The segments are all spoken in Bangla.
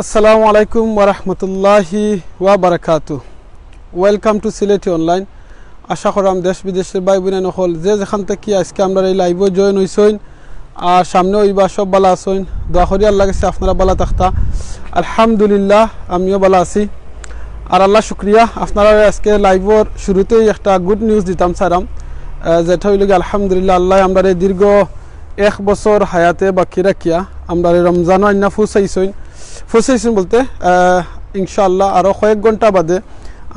আসসালামু আলাইকুম ওরহমতুল্লাহি ওয়া বারাকাতু। Welcome to Sylheti online. আশা করাম দেশ বিদেশের ভাই বোন নকল যে যেখান থেকে আজকে আমরা এই লাইভে জয়েন হইসইন আর সামনে ওইবা সব বালা আসইন। দোয়া করি আল্লাহ কাছে আপনারা বালা থাকতা। আলহামদুলিল্লাহ আমিও বালা আছি আর আল্লাহ শুক্রিয়া। আপনারা আজকে লাইভের শুরুতেই একটা গুড নিউজ দিতাম সারাম, যেটা হইল গিয়ে আলহামদুলিল্লাহ আল্লাহ আমরা এই দীর্ঘ 1 বছর হায়াতে বাকি রাখিয়া আমরা রমজানও আইনা ফুসাইছেন বলতে ইনশাআল্লাহ আরও কয়েক ঘন্টা বাদে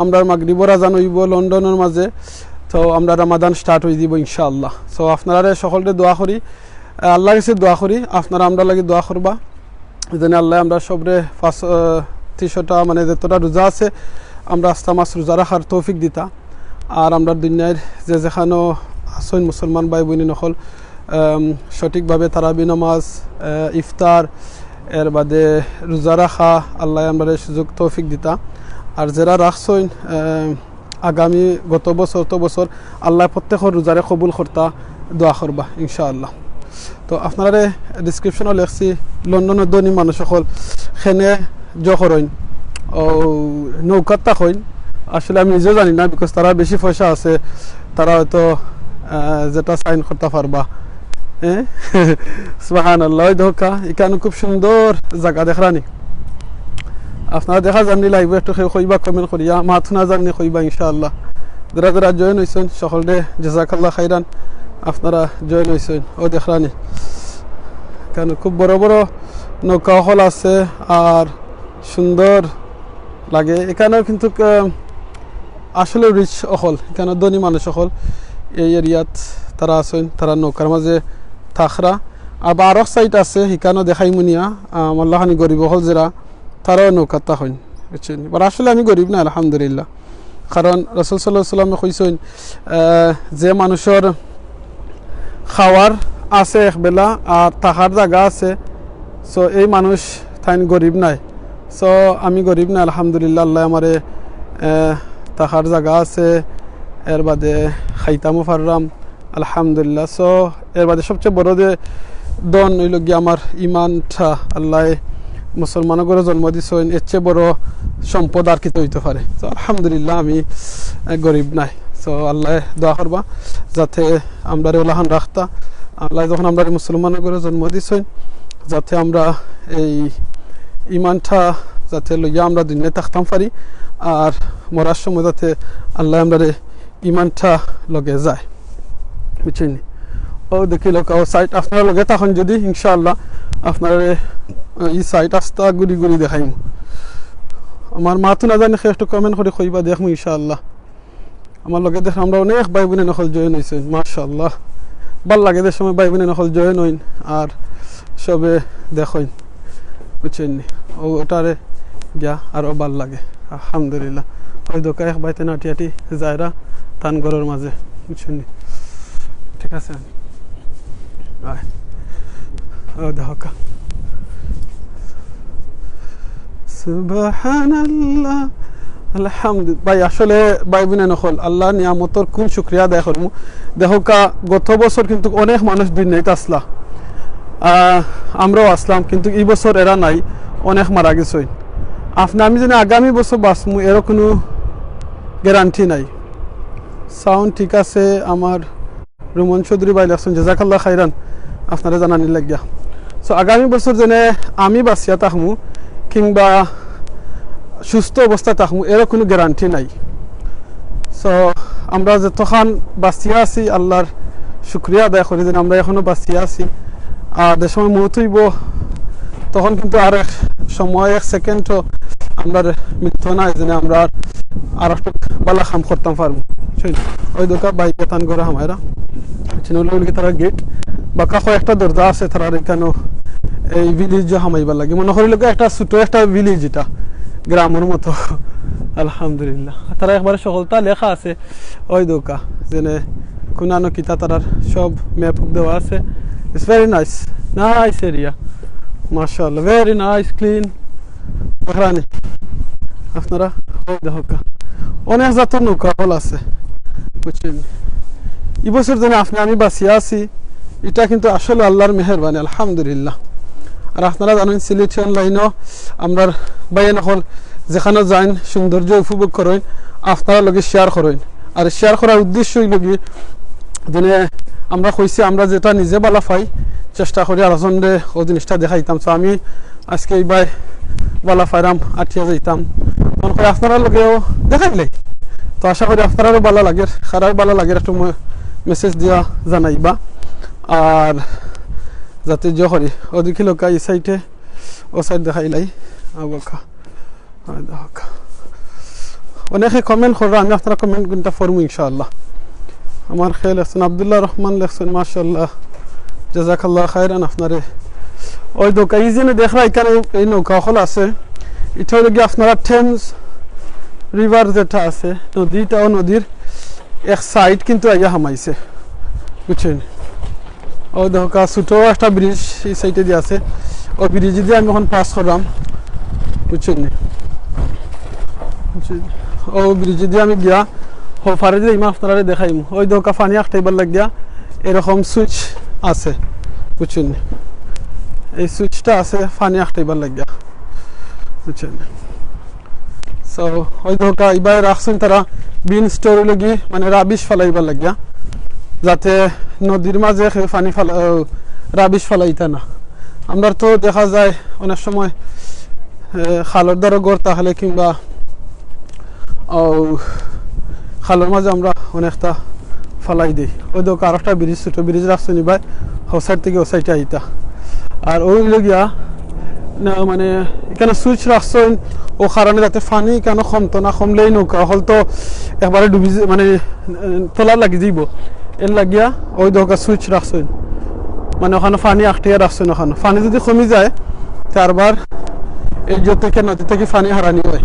আমরা মাগরিবর আজান হইব লন্ডনের মাঝে। তো আমরা রমাদান স্টার্ট হয়ে দিব ইনশাআল্লাহ। সো আপনারা সকলকে দোয়া করি, আল্লাহর কাছে দোয়া করি আপনারা আমরা লাগে দোয়া করবা যেন আল্লাহ আমরা সবরে 30টা মানে যতটা রোজা আছে আমরা আস্তা মাস রোজা রাখার তৌফিক দিতা। আর আমরা দুনিয়ার যে যেখানেও আসইন মুসলমান ভাই বোন নকল সঠিকভাবে তারাবি নামাজ ইফতার এর বাদে রোজা রাখা আল্লাহ আমরা সুযোগ তৌফিক দিতা। আর যারা রাখছইন আগামী গত বছর আল্লাহ প্রত্যেকের রোজারে কবুল করতা দোয়া করবা ইনশাআল্লাহ। তো আপনারা ডিসক্রিপশনও লেখছি লন্ডনের ধনী মানুষ সকল সেনে জহরইন ও নৌকাত তাকইন। আসলে আমি নিজেও জানি না, বিকজ তারা বেশি পয়সা আছে, তারা হয়তো যেটা সাইন করতে পারবা। সুবহানাল্লাহ। ধোকা এখানে খুব সুন্দর জায়গা দেখরানি আপনারা দেখা যাননি লাইভে একটু কইবা কমেন্ট করিয়া মাথু না জাননি কইবা ইনশাআল্লাহ। যারা যারা জয়েন হইছেন সকলে জাযাকাল্লাহ খাইরান, আপনারা জয়েন হইছেন ও দেখরানি এখানে খুব বড় বড় নৌকা হল আছে আর সুন্দর লাগে। এখানেও কিন্তু আসলে রিচ অহল, এখানে ধনী মানুষ অহল এই এরিয়াত তারা আছেন, তারা নৌকার মাঝে থাকরা। আর আরো সাইট আছে সেখানেও দেখাই মুনিয়া মাল্লাহানি গরিব হল যারা তারাও নৌকাত থাকেন বুঝছেন। বাট আসলে আমি গরিব না আলহামদুলিল্লাহ, কারণ রাসূল সাল্লাল্লাহু আলাইহি ওয়াসাল্লামে কইছেন যে মানুষের খাওয়ার আছে একবেলা আর থাকার জায়গা আছে, সো এই মানুষ তাই গরিব নাই। সো আমি গরিব না আলহামদুলিল্লাহ, আল্লাহ আমারে থাকার জায়গা আছে, এর বাদে খাইতামও পারলাম আলহামদুলিল্লাহ। সো এর বাদে সবচেয়ে বড় যে দন হইল গিয়ে আমার ইমানটা আল্লাহ মুসলমানের ঘরে জন্ম দিছেন, এর চেয়ে বড় সম্পদ আর কিছু হইতে পারে। তো আলহামদুলিল্লাহ আমি গরিব নাই। সো আল্লাহ দোয়া করবা যাতে আমরা ওলাহান রাখতা। আল্লাহ যখন আমরা মুসলমানের ঘরে জন্ম দিছেন যাতে আমরা এই ইমানটা যাতে লইয়া আমরা দুনিয়ায় থাকতাম পারি আর মরার সময় যাতে আল্লাহ আমরা ইমানটা লগে যায় বুঝছেন। ও দেখি লোক সাইট আপনারা লগে তখন যদি ইনশাআল্লাহ আপনারা এই সাইট আস্তা গুড়ি গুড়ি দেখাইম। আমার মাথু না জানি একটু কমেন্ট করে কইবা দেখমু ইনশাআল্লাহ। আমার লগে দেখ আমরা অনেক ভাই বোনে নকল জয়েন হয়েছেন মাশাআল্লাহ। ভাল লাগে যে সময় ভাই বোনে নকল জয়েন হইন আর সবে দেখইন বুঝছেন। ও ওটারে গিয়া আরও ভাল লাগে আলহামদুলিল্লাহ। ওই দোকা এক বাইতে নাটিয়াটি যায়রা তান ঘরের মাঝে বুঝছেন। ঠিক আছে ও দেখা সুবহানাল্লাহ আলহামদুলিল্লাহ। ভাই আসলে ভাই বোনে নকল আল্লাহ নিয়ামতর কোন শুকরিয়া আদায় করবো। দেখো গত বছর কিন্তু অনেক মানুষ দুনিয়াতে আসলা, আমরাও আসলাম, কিন্তু এই বছর এরা নাই, অনেক মারা গেছে। আমি জানি আগামী বছর বাঁচমু এরও কোনো গ্যারান্টি নাই। সাউন্ড ঠিক আছে আমার রুমন চৌধুরী ভাই লাগছেন, জাযাকাল্লাহ খাইরান আপনারা জানানি লাগিয়া। সো আগামী বছর যেনে আমি বাঁচিয়া থাকমু কিংবা সুস্থ অবস্থা থাকমু এরও কোনো গ্যারান্টি নাই। সো আমরা যতক্ষণ বাঁচিয়া আছি আল্লাহর শুক্রিয়া আদায় করি যেন আমরা এখনো বাঁচিয়া আছি। আর যে সময় মৃত্যু হইব তখন কিন্তু আর এক সময় 1 সেকেন্ডও আমরা মৃত্যু নাই যেন আমরা আর একটু বালা কাম করতাম পারবো। ওই দোকান বাইকে টান করে আমারা চিনকি তারা গেট বা কাকো একটা দরজা আছে তারা এখানেও এই ভিলেজ হামাইবার লাগে মনে করিল একটা ছোট একটা ভিলেজ, এটা গ্রামের মতো আলহামদুলিল্লাহ। তারা একবারে সকলটা লেখা আছে ওই দোকা যেনে কোনানো কিতা তারার সব ম্যাপ দেওয়া আছে। It's very nice nice area মাশাআল্লাহ, ভেরি নাইস ক্লিন বহরানি। আপনারা দেখা অনেক জাতের নৌকা হল আছে বুঝছেন। এই বছর যেন আমি বাঁচিয়া আছি এটা কিন্তু আসলে আল্লাহর মেহেরবানি আলহামদুলিল্লাহ। আর আপনারা জানেন সিলেটি অনলাইনও আমরা বাইন হল যেখানে যান সৌন্দর্য উপভোগ করেন আপনারা লগে শেয়ার করেন আর শেয়ার করার উদ্দেশ্য হইল কি দিনে আমরা কইছি আমরা যেটা নিজে বালা পাই চেষ্টা করি আলোচনা ও জিনিসটা দেখাইতাম। তো আমি আজকে এইবার বালা পাইরাম আটিয়া যাইতাম মনে করি আপনারা লগেও দেখাইলে তো আশা করি আপনারাও ভালো লাগে খারাপ ভালো লাগে একটু মেসেজ দিয়া জানাইবা আর যাতে জ করি ওদিকে লোক এই সাইডে ও সাইড দেখাইলাই আবকা অনেকে কমেন্ট করো আমি আপনারা কমেন্ট গুনটা ফরমু ইনশাআল্লাহ। আমার খেয়াল আছেন আব্দুল্লাহ রহমান লেখছেন মাশাআল্লাহ জাযাকাল্লাহ খায়রান আপনারে ওই দোকা এই যে দেখরা এখানে এই নৌকা হল আছে এটা হলো কি আপনারা টেমস রিভার যেটা আছে নদীটাও নদীর এক সাইড কিন্তু আইয়া হামাইছে বুঝছেন। ওই দোকা ছোট একটা ব্রিজ এই সাইডে দিয়ে আছে ওই ব্রিজ দিয়ে আমি এখন পাস করলাম বুঝছেন ও ব্রিজ দিয়ে আমি গিয়া ফারে দিয়ে ইমা আপনারা দেখাইম ওই দোকা পানি আটটাইবার লাগিয়া এরকম সুইচ আছে বুঝছেন এই সুইচটা আছে পানি আটটাইবার লাগিয়া বুঝছেন। সো ওই দোকা এবার রাখছেন তারা বিন স্টোর লাগি মানে রাবিশ ফেলাইবার লাগিয়া যাতে নদীর মাঝে পানি রাবিশ ফেলাইতা না। আমরা তো দেখা যায় অনেক সময় খালের দ্বারা গড় তাহলে কিংবা খালের মাঝে আমরা অনেকটা ফেলাই দিই ওই দোকা আর একটা ব্রিজ ছোটো ব্রিজ রাখছেন এবার ও সাইড থেকে ও সাইডে আইতা আর ওই লগিয়া মানে এখানে সুইচ রাখছেন ও কারণে যাতে পানি কেন কমতো না কমলেই নৌকা হল তো একবারে ডুবি মানে তোলার লাগি যাইব এর লাগিয়া ওই দোকা সুইচ রাখছেন মানে ওখানে পানি আটটিয়া রাখছেন ওখানে পানি যদি কমে যায় তারবার এই যে থেকে নদী থেকে পানি হারানি হয়।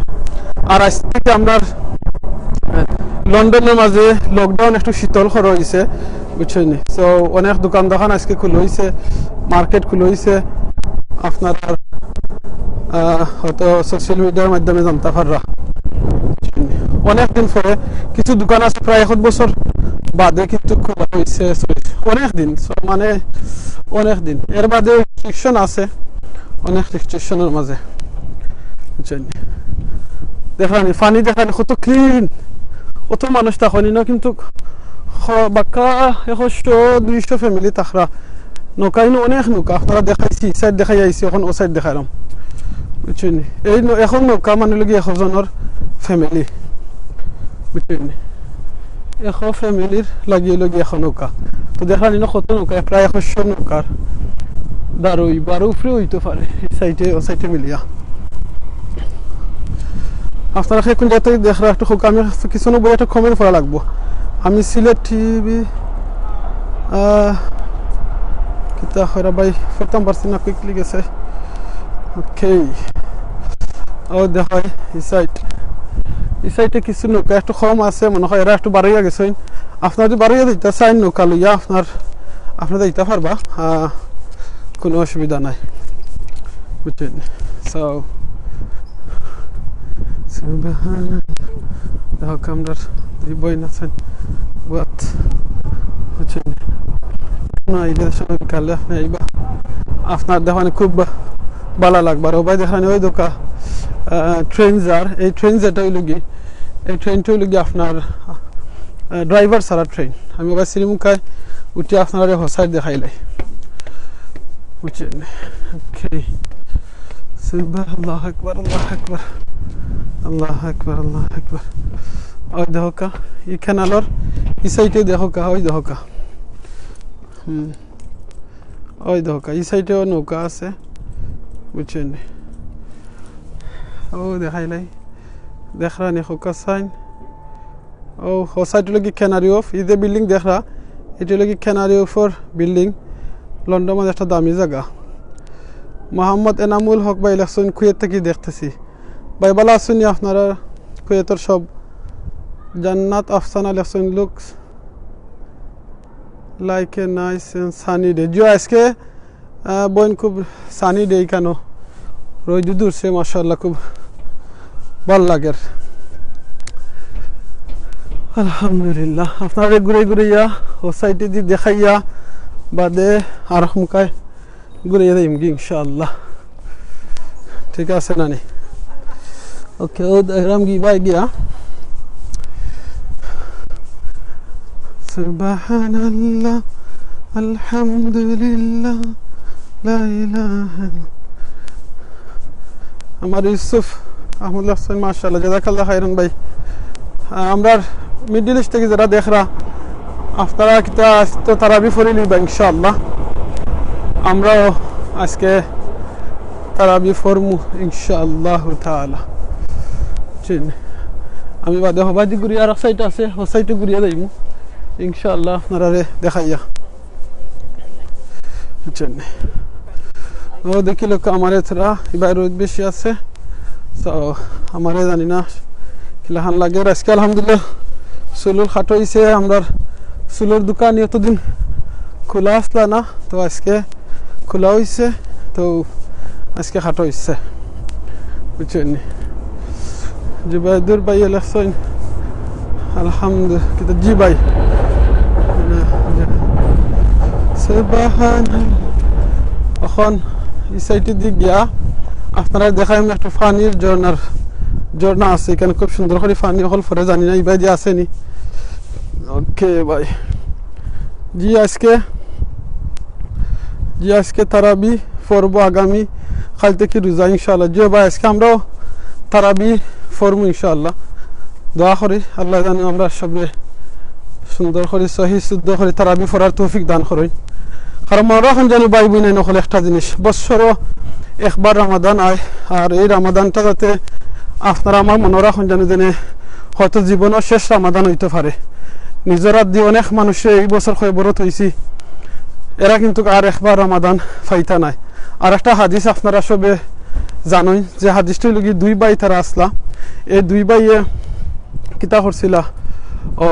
আর আজ থেকে আমরা লন্ডনের মাঝে লকডাউন একটু শীতল খর হয়েছে বুঝছেন। সো অনেক দোকান দোকান আজকে খুলে হয়েছে মার্কেট খুলে হয়েছে আপনার হয়তো সোশ্যাল মিডিয়ার মাধ্যমে জানতে পাররা অনেকদিন পরে কিছু দোকান আছে প্রায় 1 বছর বাদে কিন্তু খোলা হয়েছে অনেক দিন মানে অনেক দিন এর বাদে রেস্ট্রিকশন আছে অনেক রেস্ট্রিকশনের মাঝে বুঝছেন। দেখানি পানি দেখানি কত ক্লিন অত মানুষ তখনই না কিন্তু বাক্কা 100-200 ফ্যামিলি তাকরা নৌকা অনেক নৌকা আপনারা দেখাইছি সাইড দেখাই আইছি এখন ও সাইড দেখাইলাম বুঝছেন। এই এখন নৌকা মানে লগে 100 জনের ফ্যামিলি বুঝছেন 100 ফ্যামিলির লাগিয়ে লগে এখন নৌকা তো দেখানি না কত নৌকা প্রায় 100 নৌকার দারুই বারো উপরে হইতে পারে এই সাইডে ও সাইডে মিলিয়া আপনারা কোন জায়গায় দেখরা একটু হোক আমি কিছু না বই একটা কমেন্ট করা লাগবো আমি সিলেট টিভি কিতা হরা ভাই ফেরতাম পারছি না কুইকলি গেছে ওকে ও দেখাই এই সাইডে কিছু নৌকা একটু কম আছে মনে হয় এরা একটু বাড়াইয়া গেছে আপনার যদি বাড়াইয়া দিতে চাই নৌকা লইয়া আপনার দিতে পারবা কোনো অসুবিধা নাই বুঝছেন। সো দেখো আমরা দুই বইন আছেন বাট বুঝছেন না ঈদের সময় বিকালে আপনি আইবা আপনার দেখানে খুব ভালো লাগবে আর ওই দেখানে ওই দোকা ট্রেনজার এই ট্রেন যেটা হইল গিয়ে এই ট্রেনটা হইল গিয়ে আপনার ড্রাইভার ছাড়া ট্রেন আমি ওই শ্রীমুখায় উঠে আপনার হসাইড দেখাইলাই বুঝছেন। ওকে আল্লাহু আকবার আল্লাহু আকবার আল্লাহু আকবার আল্লাহু আকবার ওই দেখো কা এই ক্যানালর এই সাইডে দেখো কা ওই দেখো কা ওই দেখো কা এই সাইডেও নৌকা আছে বুঝছেন। ও দেখাইলাই দেখরা নি হোকা সাইন ও সাইড লাগি ক্যানারি অফ এই যে বিল্ডিং দেখরা এটা লাগি ক্যানারি অফর বিল্ডিং লন্ডন মধ্যে একটা দামি জায়গা। মোহাম্মদ এনামুল হক ভাই ইলেকশন কুয়েত থেকে দেখতেছি ভাই ভালো আসুনি আপনারা কুয়েতের সব Jannat Afsana election looks like a nice and sunny day जो আজকে বোন খুব সানি ডে কেন রোদ দূরছে মাশাআল্লাহ খুব ভালো লাগে আলহামদুলিল্লাহ। আপনারা ঘুরে ঘুরে ও সাইডে দিয়ে দেখাইয়া বাদে আর হুমকায় ঘুরে যাইম ইনশাআল্লাহ। ঠিক আছে নানি ওকে ও দেখলাম কি ভাই গিয়া সুবহানাল্লাহ আলহামদুলিল্লাহ লা ইলাহা আমার ইউসুফ আহমদুল্লাহ হোসেন মাশাআল্লাহ জাযাকাল্লাহ খাইরান ভাই আমরা মিডল ইস্ট থেকে যারা দেখরা আপনারা কিতা তো তারাবি পড়ে নিবা ইনশাআল্লাহ আমরাও আজকে তারাবি ফরমু ইনশাআল্লাহ তাআলা চিন আমি বাদে হবাদি গুরিয়া আর সাইট আছে ও সাইটে গুরিয়া যাইমু ইনশাআল্লাহ আপনারা দেখাইয়া চিন ও দেখিল আমারে থরা এবার রোদ বেশি আছে তো আমারে জানি না কিলাহান লাগে আজকে আলহামদুলিল্লাহ সুলুল খাটো হইছে আমরা সুলুর দোকান এতদিন খোলা আসলা না তো আজকে খোলা হইছে তো আজকে খাটো হইছে বুঝছেন জি ভাই দূর ভাই এলাকছেন আলহামদুলিল্লাহ জি ভাই এখন এই সাইডের দিক গিয়া আপনারা দেখাই একটা পানির ঝর্ণা আছে এখানে খুব সুন্দর করে পানি হল পরে জানি না এই ভাই দিয়ে আসেনি ওকে ভাই জি আজকে তারাবি পড়বো আগামী কাল থেকে রোজা ইনশাআল্লাহ জি ভাই আজকে আমরাও তারাবি পড়বো ইনশাআল্লাহ দোয়া করি আল্লাহ জানি আমরা সবে সুন্দর করে সহি শুদ্ধ করে তারাবি পড়ার তৌফিক দান করেন কারণ মনে রাখেন জানি ভাই বোন নকল একটা জিনিস বৎসরও একবার রমাদান আয় আর এই রমাদানটা যাতে আপনারা আমার মনে রাখেন জানি জেনে হয়তো জীবনের শেষ রমাদান হইতে পারে নিজের দিয়ে অনেক মানুষে এই বছর খবরত হয়েছি এরা কিন্তু আর একবার রমাদান ফাইতা নাই আর একটা হাদিস আপনারা সবে জানেন যে হাদিসটা লগি দুই ভাই তারা আসলা এই দুই ভাইয়ে কিতা করছিলা ও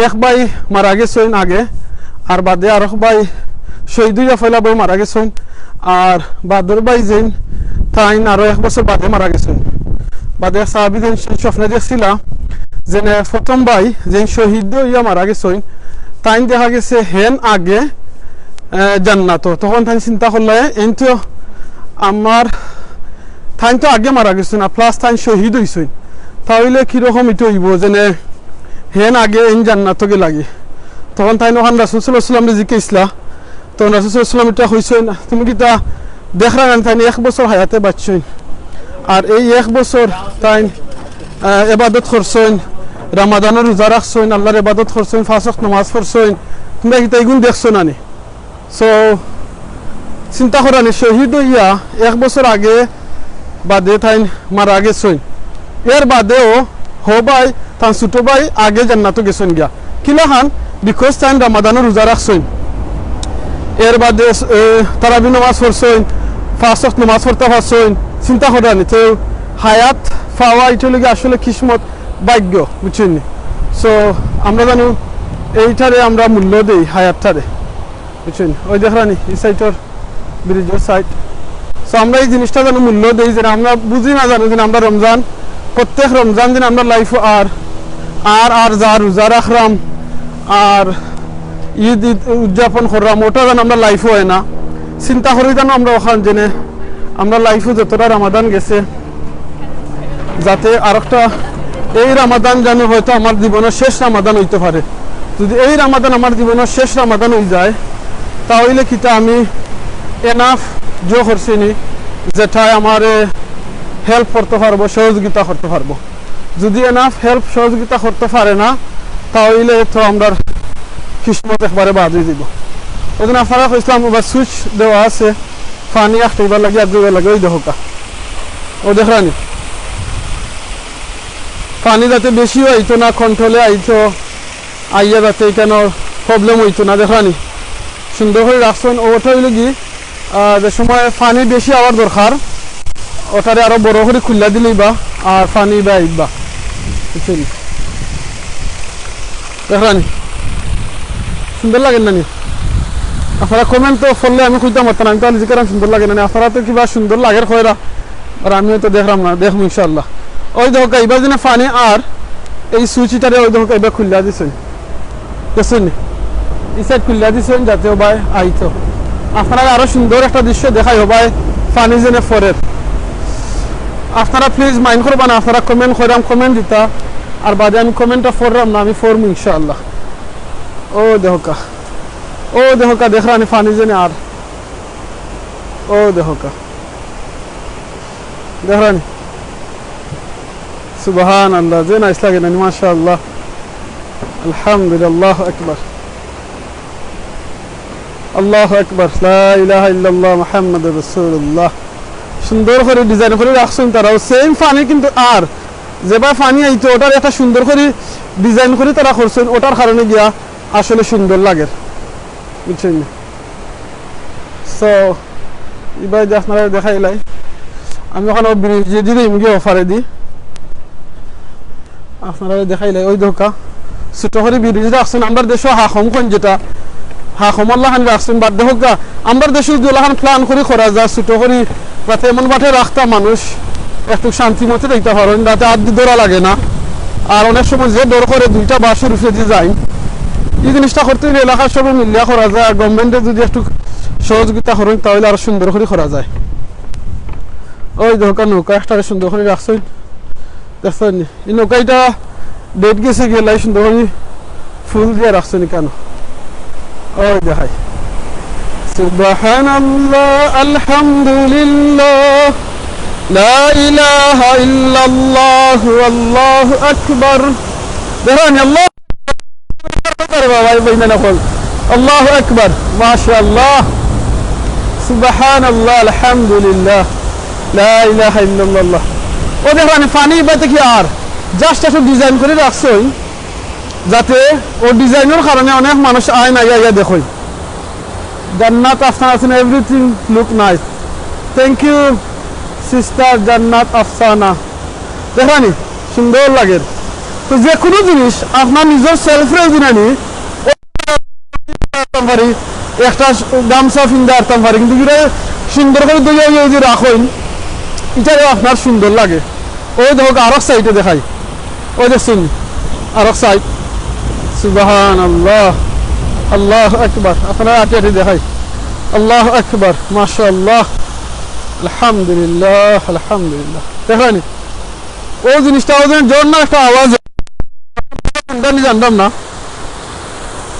এক ভাই মারা গেছেন আগে আর বাদে আর এক ভাই শহীদ হইয়া ফেলা বই মারা গেছেন আর বাদর ভাই যেন তাই আরো এক বছর বাদে মারা গেছেন বাদে সাহাবী যেন স্বপ্নে দেখছিলা যে প্রথম ভাই যেন শহীদ হইয়া মারা গেছেন তাই দেখা গেছে হেন আগে জান্নাত তখন তাই চিন্তা করলে এনতো আমার তাই তো আগে মারা গেছেন আর প্লাস তাই শহীদ হইছেন তাহলে কিরকম এটা হইব যে হেন আগে এন জান্নাতকে লাগে তখন তাই ওখান রাসূল সাল্লাল্লাহু আলাইহি ওয়াসাল্লাম জিজ্ঞাসা তখন রাসূল সাল্লাল্লাহু আলাইহি ওয়াসাল্লাম এটা হইছেন তুমি কি তা দেখরা না তাই এক বছর হায়াতে বাঁচছেন আর এই এক বছর তাই ইবাদত করছেন রমাদানের রোজা রাখছেন আল্লাহর ইবাদত করছেন পাঁচ ওয়াক্ত নামাজ পড়ছেন তোমরা কি তাইগুন দেখছো না নি সো চিন্তা করা নি শহীদ হইয়া এক বছর আগে বাদে তাই মারা গেছেন এর বাদেও হবাই তার ছোট ভাই আগে জান্নাতে গেছেন গিয়া কিলাহান বিকজ তাই রমাদানের রোজা রাখছেন এর বাদে তারাবি নামাজ পড়ছেন পাঁচ ওয়াক্ত নামাজ পড়তে পারছেন চিন্তা করা নি তো হায়াত পাওয়া এটা লগে আসলে কিসমত ভাগ্য বুঝছেন সো আমরা জানি এইটারে আমরা মূল্য দেই হায়াতটারে বুঝছেন ওই দেখরানি এই সাইডের ব্রিজের সাইড সো আমরা এই জিনিসটা যেন মূল্য দেই যে আমরা বুঝি না জানি যে আমরা রমজান প্রত্যেক রমজান দিন আমরা লাইফ আর আর আর যা রোজা রাখলাম আর ঈদ উদযাপন করলাম ওটা যেন আমরা লাইফ হয় না চিন্তা করি যেন আমরা ওখান জেনে আমরা লাইফে যতটা রমাদান গেছে যাতে আরেকটা এই রমাদান যেন হয়তো আমার জীবনের শেষ রমাদান হইতে পারে যদি এই রমাদান আমার জীবনের শেষ রমাদান হয়ে যায় তাহলে কিটা আমি এনাফ জো করছিনি যেটাই আমার হেল্প করতে পারবো সহযোগিতা করতে পারবো যদি এনাফ হেল্প সহযোগিতা করতে পারে না তাহলে তো আমরা কিসমত একবারে বাদ দিয়ে দিব ওই জন্য আপনারা ইসলাম বা সুইচ দেওয়া আছে পানি আসতেবার লাগে আর দেওয়া লাগে ওই দেখা ও দেখরানি পানি যাতে বেশি হইতো না কন্ট্রোলে আইতো আইয়া যাতে কেন প্রবলেম হইতো না দেখরানি সুন্দর করে রাখছেন ওটা হইল কি যে সময় পানি বেশি আবার দরকার ওটারে আরো বড় করে খুললা দিলেই বা আর পানি বা আইবা বুঝছেন দেখরানি সুন্দর লাগে না নি আপনারা কমেন্ট তো করলে আমি খুঁজতে পারতাম আমি তো নিজেকে সুন্দর লাগে না আপনারা তো কিবা সুন্দর লাগে খয়রা আর আমিও তো দেখলাম না দেখবো ইনশাল্লাহ ওই দেখো এবার দিনে পানি আর এই সুইচটারে ওই দেখো এবার খুললা দিছেন দেখছেন এই সাইড খুললা দিছেন যাতে ভাই আইতো আপনারা আরো সুন্দর একটা দৃশ্য দেখাই ভাই পানি যেনে ফরের আপনারা প্লিজ মাইন্ড করবেন আপনারা কমেন্ট করাম কমেন্ট দিতা আর বাদে আমি কমেন্টটা পড়লাম না আমি পড়বো ইনশাআল্লাহ ও দেহকা দেখরানি পানি যেনে আর ও দেহকা দেখরানি সুবহানাল্লাহ যে নাইস লাগে না মাশাআল্লাহ আলহামদুলিল্লাহ আকবার আল্লাহু আকবার লা ইলাহা ইল্লাল্লাহ মুহাম্মাদুর রাসূলুল্লাহ সুন্দর করে ডিজাইন করে রাখছেন তারাও সেম পানি কিন্তু আর যেবা পানি আইতো ওটার একটা সুন্দর করে ডিজাইন করে তারা করছেন ওটার কারণে গিয়া আসলে সুন্দর লাগে বুঝছেন সো এবার যে আপনারা দেখাইলাই আমি ওখানে ব্রিজে দিয়ে গিয়ে অফারে দিই আপনারা দেখাইলাই ওই ধোকা ছোট করে ব্রিজে রাখছেন আমার দেশে হাখমখন যেটা হাখমাল্লাহ রাখছেন বাদ হোকা আমার দেশে দুলাহান প্ল্যান করে করা যায় ছোট করে যাতে এমন বাটে রাখতা মানুষ একটু শান্তি মতো দেখতে পারেন যাতে আর দৌড়া লাগে না আর অনেক সময় যে দৌড় করে দুইটা বাসের উঠে দিয়ে যায় এই জিনিসটা করতে গেলে এলাকার সবাই মিলিয়া করা যায় আর গভর্নমেন্টে যদি একটু সহযোগিতা করেন তাহলে আরো সুন্দর করে করা যায় ওই ধোকা নৌকা একটা সুন্দর করে রাখছেন দেখছেন এই নৌকাইটা ডেট গেছে গেলাই সুন্দর করে ফুল দিয়ে রাখছেন কেন ওই দেখাই সুবহানাল্লাহ আলহামদুলিল্লাহ লা ইলাহা ইল্লাল্লাহ আল্লাহু আকবার দেখেন আল্লাহ বাবা বাইনা নকল আল্লাহু আকবার মাশাআল্লাহ সুবহানাল্লাহ আলহামদুলিল্লাহ লা ইলাহা ইল্লাল্লাহ ও দেখেন পানি বাতে কি আর জাস্ট একটু ডিজাইন করে রাখছেন যাতে ও ডিজাইনের কারণে অনেক মানুষ আয় না ইয়া দেখুন জান্নাত আফসানা আছেন everything look nice thank you sister Jannat Afsana দেখানি সুন্দর লাগে তো যে কোনো জিনিস আপনার নিজের সেলফ রেজিনানি পারি একটা গামছা ফিন্দা আরতাম পারি কিন্তু সুন্দর করে দইয়া রাখেন এটাও আপনার সুন্দর লাগে ওই দেখো আরেক সাইডে দেখাই ওই দেখছেন আরেক সাইড সুবহানাল্লাহ আল্লাহু আকবার আপনারা আটি দেখাই আল্লাহু আকবার মাশাআল্লাহ আলহামদুলিল্লাহ আলহামদুলিল্লাহ দেখানি ও জিনিসটা ওদের জন্য একটা আওয়াজ জানতাম না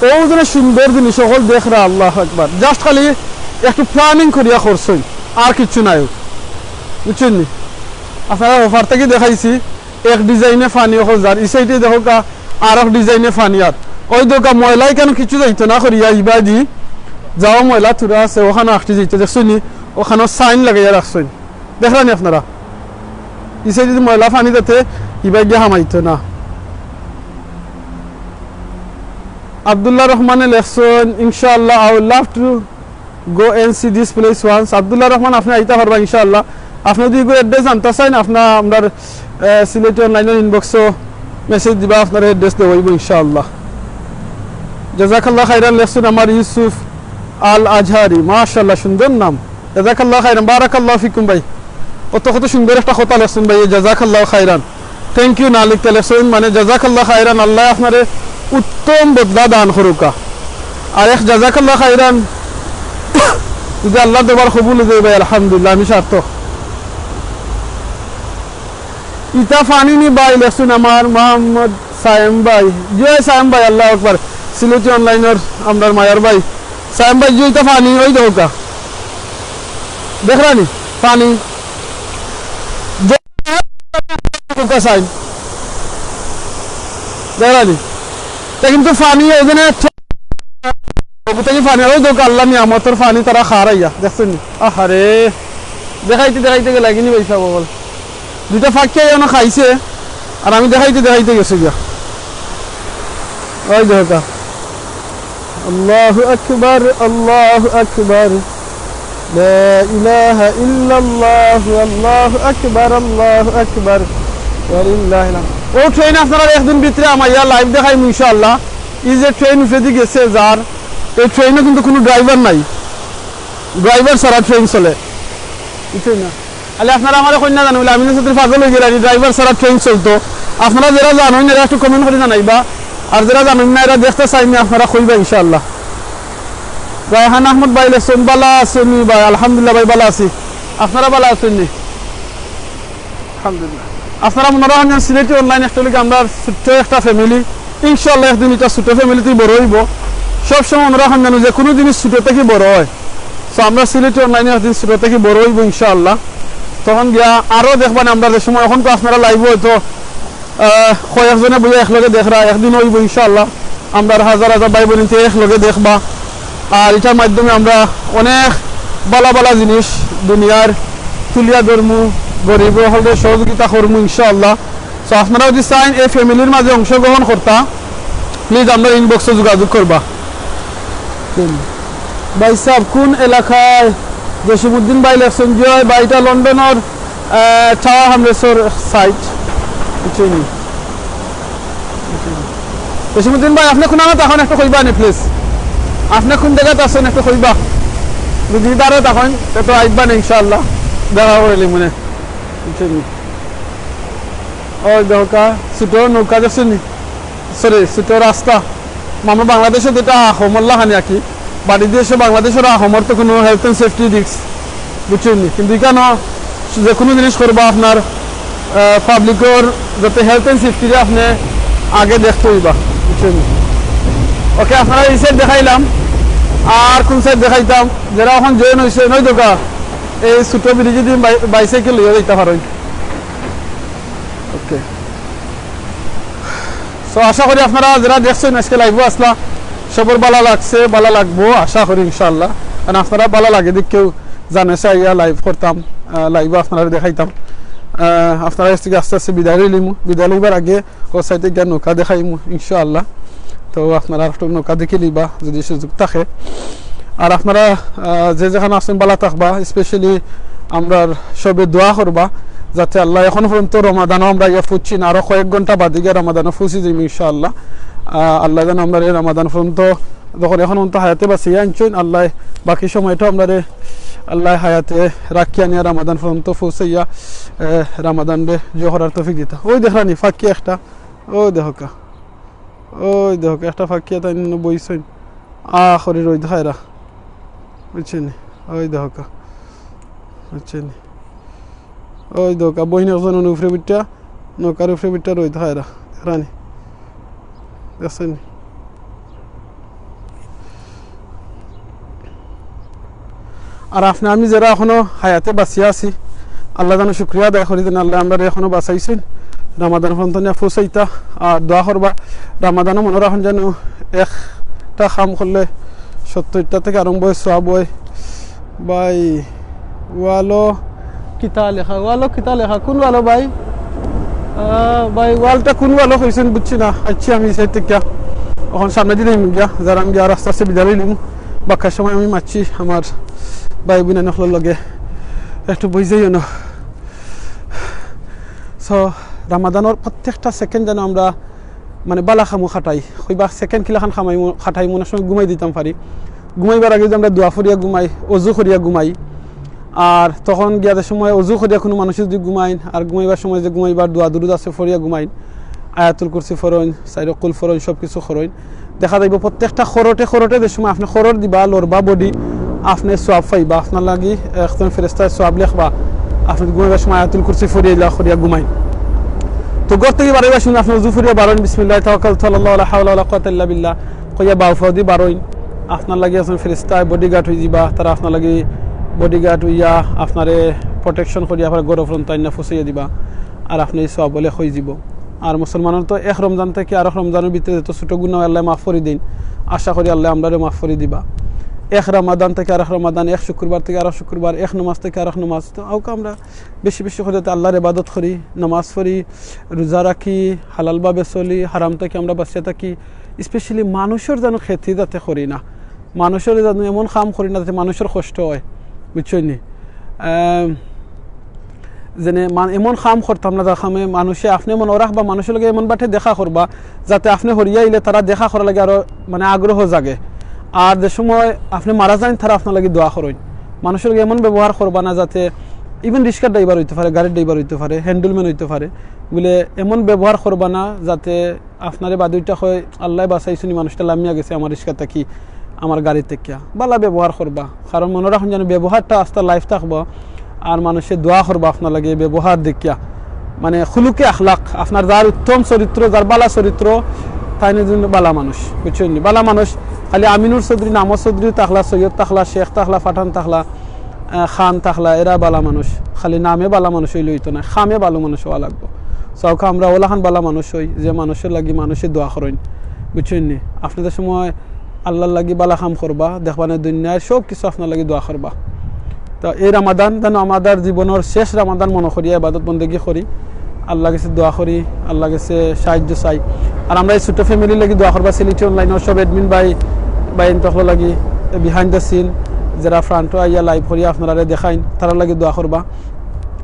ও যেন সুন্দর জিনিস সকল দেখরা আল্লাহু আকবার জাস্ট খালি একটু প্ল্যানিং করিয়া করছই আর কিছু নাই বুঝছেন নি আপনারা অফার থেকে দেখাইছি এক ডিজাইনে ফানি হজার এই সাইডে দেখো কা আর এক ডিজাইনে ফানি আর ওই দোকা ময়লাই কেন কিছু যাইতো না করিয়া ইবাদি যাও ময়লা থুরা আছে ওখানে আসতে যাইতো দেখছেন নি ওখানে সাইন লাগাইয়া রাখছেন দেখলেন আপনারা এই সাইডে যদি ময়লা ফানি যাতে ইবাই গিয়ে হামাইতো না Abdullah Rahman লেখছেন ইনশাআল্লাহ I would love to go and see this place once Abdullah Rahman আপনি আইতা পারবা ইনশাআল্লাহ আপনি যদি গো অ্যাড্রেস জানতে চান আপনি আমার সিলেটি অনলাইনের ইনবক্সে মেসেজ দিবা আপনার অ্যাড্রেস দেব ইনশাআল্লাহ জাযাকাল্লাহ খাইরান লেখছেন আমার ইউসুফ আল আজহারি মাশাআল্লাহ সুন্দর নাম জাযাকাল্লাহ খাইরান বারাকাল্লাহু ফিকুম ভাই কত সুন্দর একটা কথা লেখছেন ভাই জাযাকাল্লাহ খাইরান থ্যাংক ইউ না লিখতে লেখছেন মানে জাযাকাল্লাহ খাইরান আল্লাহ আপনারে উত্তম বদলা দান করুকা আর এক জাযাকাল্লাহ খাইরান যদি আল্লাহ দরবার কবুল দেয় ভাই আলহামদুলিল্লাহ আমি সার্থক ইতা ফানিনি ভাই লেখছেন আমার মোহাম্মদ সায়েম ভাই জয় সায়েম ভাই আল্লাহু আকবার সিলেটি অনলাইনের আমার মায়ার ভাই সায়েম ভাই জয়টা ফানি ওই দোকা দেখরানি ফানি সাইন দেখরানি কিন্তু ফানি ওখানে ফানি ওই দোকা আল্লাহ নিয়ামতের ফানি তারা খারাইয়া দেখছেন আহারে দেখাইতে গে লাগিনি পয়সা বল দুইটা ফাঁকিয়া যেন খাইছে আর আমি দেখাইতে গেছি গিয়া ওই দেখা আল্লাহু আকবার আল্লাহু আকবার লা ইলাহা ইল্লাল্লাহ আল্লাহু আকবার ওয়ালিল্লাহিল হামদ ও ট্রেন আপনারা একদিন ভিতরে আমাইয়া লাইভ দেখাই ইনশাআল্লাহ এই যে ট্রেন উঠে গেছে যার এই ট্রেনে কিন্তু কোনো ড্রাইভার নাই ড্রাইভার ছাড়া ট্রেন চলে বুঝছেন না আলে আপনারা আমার কন্যা জানেন বলে আমি সাথে পাগল হয়ে গেলাম ড্রাইভার ছাড়া ট্রেন চলতো আপনারা যারা জানেন এরা একটু কমেন্ট করে জানাইবা আর যারা জানেন না এরা দেখতে চাইনি আপনারা কইবা ইনশাআল্লাহ রায়হান আহমদ ভাই লেখছেন বালা আছেন ভাই আলহামদুলিল্লাহ ভাই বালা আছি আপনারা ভালো আছেন নি? আলহামদুলিল্লাহ। আপনারা মনে রাখেন সিলেটি অনলাইন অ্যাকচুয়ালি আমরা ছোট্ট একটা ফ্যামিলি, ইনশাল্লাহ একদিন এটা ছোট ফ্যামিলিতে বড় হইব। সবসময় মনে রাখেন জানো যে কোনো জিনিস ছোট থেকে বড় হয়। সো আমরা সিলেটি অনলাইনে একদিন ছোট থেকে বড় হইব ইনশাআল্লাহ। তখন গিয়া আরও দেখবেন আমরা যে সময় এখন তো আপনারা লাইভ হয়তো কয়েকজনে বইয়া একলগে দেখরা, একদিন হইব ইনশাআল্লাহ আমরা হাজার হাজার ভাই বোনকে একলগে দেখবা। আর এটার মাধ্যমে আমরা অনেক বালা বালা জিনিস দুনিয়ার তুলিয়া ধরমু, গরিব হলে সহযোগিতা করমু ইনশাআল্লাহ। সো আপনারা যদি চান এই ফ্যামিলির মাঝে অংশগ্রহণ করতা, প্লিজ আমরা ইনবক্সে যোগাযোগ করবা। ভাই সাহেব কোন এলাকায় জসিমউদ্দিন ভাই লেখছেন জয় বা এটা লন্ডনের টাওয়ার হামলেসর সাইট। জসিমউদ্দিন ভাই আপনি কোন তখন একটা কইবা নি প্লিজ, আপনি কোন জায়গাতে আছেন একটা কইবা, যদি দাঁড়ে তখন তো আইবা না ইনশাআল্লাহ দেখা করলি মনে। ওই দেখা ছোট নৌকা দেখছেন নি, সরি ছোট রাস্তা আমরা বাংলাদেশে যেটা আহমল্লা খানি আঁকি বাড়ি দিয়েছে বাংলাদেশের আহমর তো কোনো হেলথ অ্যান্ড সেফটি রিক্স বুঝছেন নি, কিন্তু এখানে যে কোনো জিনিস করবা আপনার পাবলিকের যাতে হেলথ অ্যান্ড সেফটিরে আপনি আগে দেখতে হইবা বুঝছেন নি। ওকে আপনারা এই সাইড দেখাইলাম, আর কোন সাইড দেখাইতাম যারা এখন জয়েন হয়েছে নয় দোকা এই ছোট ব্রিজে দিয়ে বাইসাইকেল লইয়া যাইতে পারেন। ওকে সো আশা করি আপনারা যারা দেখছেন আজকে লাইভও আসলা সবর ভালো লাগছে, ভালো লাগবো আশা করি ইনশাআল্লাহ। কারণ আপনারা ভালো লাগে দিক কেউ জানে ইয়া লাইভ করতাম, লাইভও আপনারা দেখাইতাম। আপনারা আজকে আস্তে আস্তে বিদায় লইলিমু, বিদায় লইবার আগে ও সাইডে গিয়ে নৌকা দেখাইমু ইনশাআল্লাহ। তো আপনারা একটু নৌকা দেখে নিবা যদি সুযোগ থাকে। আর আপনারা যে যেখানে আছেন ভালো থাকবা, স্পেশালি আমরা সবে দোয়া করবা যাতে আল্লাহ এখন পর্যন্ত রমাদানও আমরা ইয়া ফুটছি না, আরও কয়েক ঘন্টা বাদে গিয়ে রমাদানও ফুচি যাইম ইনশাআল্লাহ। আল্লাহ যেন আমরা এই রমাদান পর্যন্ত যখন এখন পর্যন্ত হায়াতে বাঁচিয়ে আনছেন আল্লাহ বাকি সময়টা আমরা আল্লাহ হায়াতে রাখিয়া নিয়ে রমাদান পর্যন্ত পৌঁছাইয়া রমাদান রে জোহরার তৌফিক দিতা। ওই দেখানি ফাঁকি একটা, ওই দেখা ওই দেখ একটা ফাঁকিয়া তাই বইছেন আখরি রই দেখায়রা বুঝছেন, ওই দেখা বুঝছেন, ওই দেখা বহিনী একজন উফরে বিটটা নৌকার উফরে বিটটা রই দেখায়রা রানি দেখছেন। আর আপনি আমি যারা এখনো হায়াতে বাঁচিয়ে আছি আল্লাহ যেন শুক্রিয়া আদায় করি যেন আল্লাহ আমরা এখনো বাঁচাইছেন। রামাদান ফন্তনিয়া ফুসাইতা আর দোয়া করবা রামাদানও মনে রাখেন যেন একটা কাম করলে 70টা থেকে আরম্ভ হয় সওয়াব হয়। ভাই ওয়ালো কিতা লেখা, ওয়ালো কিতা লেখা কোন ওয়ালো ভাই? ভাই ওয়ালটা কোন ওয়ালো কইছেন বুঝছি না। আচ্ছা আমি সাইড থেকে এখন সামনে দিলে গিয়া যারা আমি আর আস্তে আস্তে বিদায় নিলাম। বাক্কার সময় আমি মারছি আমার ভাই বোন নখলার লগে একটু বুঝাইও না। সো রামাদানের প্রত্যেকটা সেকেন্ড যেন আমরা মানে বালা খামু খাটাই হইবা সেকেন্ড কিলাখান খাটাই মনে সময় ঘুমাই দিতাম পারি। ঘুমাইবার আগে যে আমরা দোয়া ফরিয়া ঘুমাই, অজু করিয়া ঘুমাই, আর তখন গিয়াদের সময় অজু করিয়া কোনো মানুষ যদি ঘুমাইন আর ঘুমাইবার সময় যে ঘুমাইবার দোয়া দুরুদ আছে ফরিয়া ঘুমাইন, আয়াতুল কুরসি ফরইন, সাইরকুল ফরইন, সব কিছু খরইন। দেখা যাইব প্রত্যেকটা খরটে যে সময় আপনি খরর দিবা লড়বা বডি আপনি সোয়াব পাইবা, আপনার লাগি একজন ফেরেস্তায় সোয়াব লেখবা আপনি ঘুমাইবার সময় আয়াতুল কুরসি ফরিয়া ঘুমাইন। তো ঘর থেকে বাড়াইবার শুনে আপনি উজু ফরিয়া বারোইন বিসমিল্লাহ তাওয়াক্কালতু আলাল্লাহ ওয়ালা হাওলা ওয়ালা কুওয়াতা ইল্লা বিল্লাহ কইয়া বাউফাও দি বারোইন। আপনার লাগি একজন ফেরেস্তায় বডিগার্ড হয়ে যাবা, তারা আপনার লাগি বডিগার্ড হইয়া আপনারে প্রোটেকশন করিয়া আপনার গরম ফ্রন্টাইনা ফুসাইয়া দিবা আর আপনি সোয়াব বলে হয়ে যাব। আর মুসলমানের তো এক রমজান থেকে আর এক রমজানের ভিতরে তো ছোটো গুনাহ আল্লাহ মাফ করে দিন, আশা করি আল্লাহ আমরা মাফ করে দিবা। এক রমাদান থেকে আর এক রমাদান, এক শুক্রবার থেকে আর এক শুক্রবার, এক নমাজ থেকে আর এক নমাজ, তো আউকে আমরা বেশি বেশি করে আল্লাহর ইবাদত করি, নামাজ পড়ি, রোজা রাখি, হালালভাবে চলি, হারাম থেকে আমরা বাঁচিয়ে থাকি। স্পেশালি মানুষের যেন ক্ষতি যাতে করি না, মানুষের যেন এমন কাম করি না যাতে মানুষের কষ্ট হয় বুঝছই নি। যেনে এমন কাম করতাম না যার কামে মানুষে আপনি মনে রাখবা মানুষের লগে এমন বাটে দেখা করবা যাতে আপনি হরিয়া আইলে তারা দেখা করার লাগে আরো মানে আগ্রহ জাগে। আর যে সময় আপনি মারা যান তারা আপনার লাগে দোয়া করেন। মানুষের লগে এমন ব্যবহার করবা না যাতে ইভেন রিক্সার ড্রাইভার হইতে পারে, গাড়ির ড্রাইভার হইতে পারে, হ্যান্ডেলম্যান হইতে পারে, বলে এমন ব্যবহার করবা না যাতে আপনারে বাদুইটা হয় আল্লাহ বাঁচাইছুনি মানুষটা লামিয়া গেছে আমার রিক্সা থাকি আমার গাড়ি থেকে, বালা ব্যবহার করবা। কারণ মনে রাখুন যেন ব্যবহারটা আস্তে লাইফ থাকবো আর মানুষের দোয়া করবা আপনার লাগে ব্যবহার দেখিয়া মানে খুলুকে আখলাক আপনার যার উত্তম চরিত্র যার বালা চরিত্র তাই জন্য বালা মানুষ বুঝছেন বালা মানুষ খালি আমিনুর চৌধুরী নামর চৌধুরী তাহলা সৈয়দ তাহলা শেখ তাহলা ফাঠান তাহলা খান তাহলা এরা বালা মানুষ খালি নামে বালা মানুষ হইলে হইতো না খামে ভালো মানুষ হওয়া লাগবো চৌকা আমরা ওলাখান বালা মানুষ হই যে মানুষের লাগি মানুষের দোয়া করেন বুঝছেন নি আপনাদের সময় আল্লাহর লাগি বালা খাম করবা দেখবানে দুনিয়ায় সব কিছু আপনার লাগি দোয়া করবা তো এই রামাদান যেন আমাদের জীবনের শেষ রামাদান মনে করিয়া ইবাদত বন্দেগি করি আল্লাহ কাছে দোয়া করি আল্লাহ কাছে সাহায্য চাই আর আমরা এই ছোটো ফ্যামিলির লাগি দোয়া করবা সিলেটি অনলাইনের সব এডমিন বাই তখন লাগি বিহাইন্ড দ্য সিন যারা ফ্রান্ট আইয়া লাইভ করিয়া আপনারা দেখাইন তারা লাগি দোয়া করবা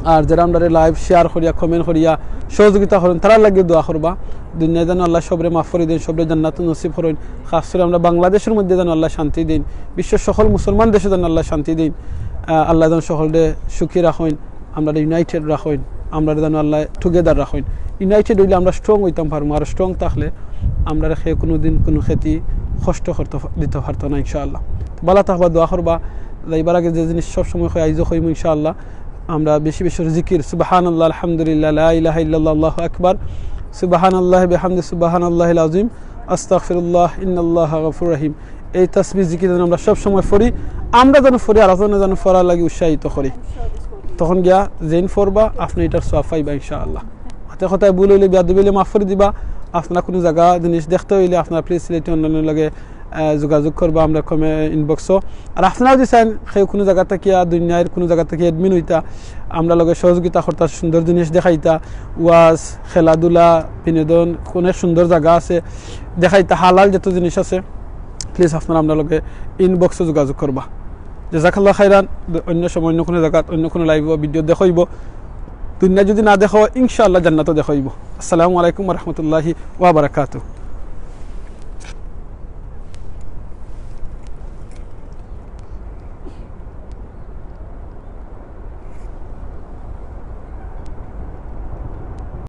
আর যারা আমরা লাইভ শেয়ার করিয়া কমেন্ট করিয়া সহযোগিতা করেন তারা লাগে দোয়া করবা দুনিয়ায় যেন আল্লাহ সবরে মাফ করে দিন সবরে জান্নাত নসিব করেন খাস করে আমরা বাংলাদেশের মধ্যে যেন আল্লাহ শান্তি দিন বিশ্বের সকল মুসলমান দেশে যেন আল্লাহ শান্তি দিন আল্লাহ যেন সকলরে সুখী রাখেন আমরা ইউনাইটেড রাখেন আমরা যেন আল্লাহ টুগেদার রাখেন ইউনাইটেড হইলে আমরা স্ট্রং হইতাম পারবো আর স্ট্রং থাকলে আমরা রেখে কোনো দিন কোনো ক্ষতি কষ্ট করতে দিতে পারতো না ইনশাআল্লাহ বালা থাকবা দোয়া করবা যাইবার আগে যে জিনিস সবসময় আইজ হইম ইনশাআল্লাহ আমরা বেশি বেশি জিকির সুবহানাল্লাহ আলহামদুলিল্লাহ লা ইলাহা ইল্লাল্লাহ আল্লাহু আকবার সুবহানাল্লাহ বিহামদি সুবহানাল্লাহিল আযীম আস্তাগফিরুল্লাহ ইন্নাল্লাহা গফুরুর রহিম এই তাসবিহ জিকির যেন আমরা সব সময় পড়ি আমরা যেন পড়ি আর আপনারা যেন পড়ার লাগি উৎসাহিত করি তখন গিয়া জেন পড়বা আপনি এটার সওয়াব পাইবা ইনশাআল্লাহ হাতে কথায় ভুল হইলে বিয়াদবি হইলে মাফ করে দিবা আপনারা কোনো জায়গা জিনিস দেখতে হইলে আপনারা প্লিজ সিলেটি অনলাইনের লাগে যোগাযোগ করবা আমরা কমে ইনবক্সও আর আপনারাও যে চান সেই কোনো জায়গা থেকে দুনিয়ার কোনো জায়গা থেকে এডমিন হইতা আমরা লগে সহযোগিতা করতা সুন্দর জিনিস দেখাইতা ওয়াজ খেলাধুলা বিনোদন কোনো সুন্দর জায়গা আছে দেখাইতা হালাল যত জিনিস আছে প্লিজ আপনারা আমরা লগে ইনবক্সে যোগাযোগ করবা জাযাকাল্লাহ খাইরান অন্য সময় অন্য কোনো জায়গা অন্য কোনো লাইভ ভিডিও দেখাইব দুনিয়া যদি না দেখাও ইনশাআল্লাহ জান্নাতও দেখাইব আসসালামু আলাইকুম ওয়া রাহমাতুল্লাহি ওয়া বারাকাতুহু